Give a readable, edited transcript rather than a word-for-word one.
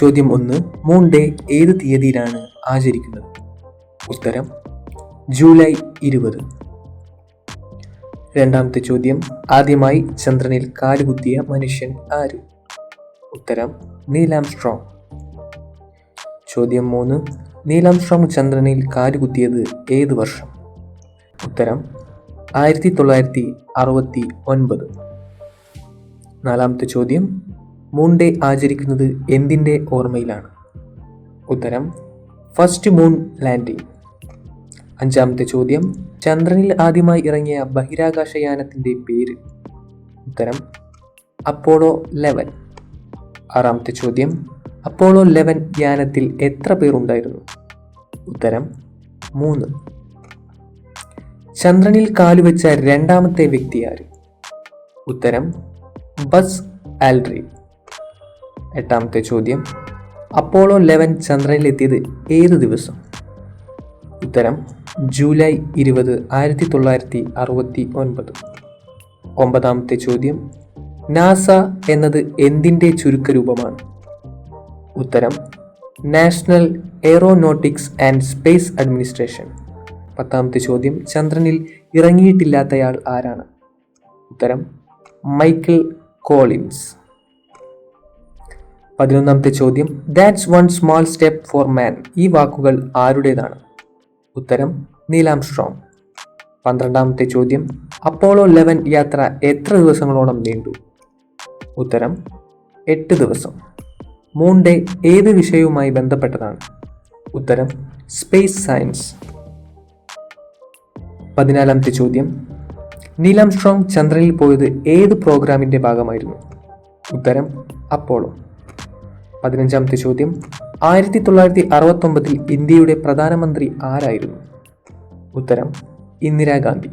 ചോദ്യം 1. Moon day ഏത് തീയതിയിലാണ് ആചരിക്കുന്നത്? ഉത്തരം ജൂലൈ 20. രണ്ടാമത്തെ ചോദ്യം, ആദ്യമായി ചന്ദ്രനിൽ കാലുകുത്തിയ മനുഷ്യൻ ആര്? ഉത്തരം നീൽ ആംസ്ട്രോങ്. ചോദ്യം 3. നീൽ ആംസ്ട്രോങ് ചന്ദ്രനിൽ കാലുകുത്തിയത് ഏത് വർഷം? ഉത്തരം 1969. നാലാമത്തെ ചോദ്യം, മൂൺ ഡേ ആചരിക്കുന്നത് എന്തിൻ്റെ ഓർമ്മയിലാണ്? ഉത്തരം ഫസ്റ്റ് മൂൺ ലാൻഡിംഗ്. അഞ്ചാമത്തെ ചോദ്യം, ചന്ദ്രനിൽ ആദ്യമായി ഇറങ്ങിയ ബഹിരാകാശയാനത്തിൻ്റെ പേര്? ഉത്തരം അപ്പോളോ 11. ആറാമത്തെ ചോദ്യം, അപ്പോളോ 11 യാനത്തിൽ എത്ര പേർ ഉണ്ടായിരുന്നു? ഉത്തരം 3. ചന്ദ്രനിൽ കാലുവെച്ച രണ്ടാമത്തെ വ്യക്തി ആര്? ഉത്തരം ബസ് ആൽഡ്രിൻ. എട്ടാമത്തെ ചോദ്യം, അപ്പോളോ 11 ചന്ദ്രനിലെത്തിയത് ഏത് ദിവസം? ഉത്തരം ജൂലൈ 20, 1969. ഒമ്പതാമത്തെ ചോദ്യം, നാസ എന്നത് എന്തിൻ്റെ ചുരുക്കരൂപമാണ്? ഉത്തരം national aeronautics and space administration. പത്താമത്തെ ചോദ്യം, ചന്ദ്രനിൽ ഇറങ്ങിയിട്ടില്ലാത്തയാൾ ആരാണ്? ഉത്തരം മൈക്കിൾ കോളിൻസ്. 11ാമത്തെ ചോദ്യം, that's one small step for man. ഈ വാക്കുകൾ ആരുടേതാണ്? ഉത്തരം നീൽ ആംസ്ട്രോങ്. 12ാമത്തെ ചോദ്യം, അപ്പോളോ 11 യാത്ര എത്ര ദിവസങ്ങളോളം നീണ്ടു? ഉത്തരം 8 ദിവസം. മൂൺ ഡേ ഏത് വിഷയവുമായി ബന്ധപ്പെട്ടതാണ്? ഉത്തരം സ്പേസ് സയൻസ്. 14ാമത്തെ ചോദ്യം, നീൽ ആംസ്ട്രോങ് ചന്ദ്രനിൽ പോയത് ഏത് പ്രോഗ്രാമിൻ്റെ ഭാഗമായിരുന്നു? ഉത്തരം അപ്പോളോ. 15ാമത്തെ ചോദ്യം, 1969 ഇന്ത്യയുടെ പ്രധാനമന്ത്രി ആരായിരുന്നു? ഉത്തരം ഇന്ദിരാഗാന്ധി.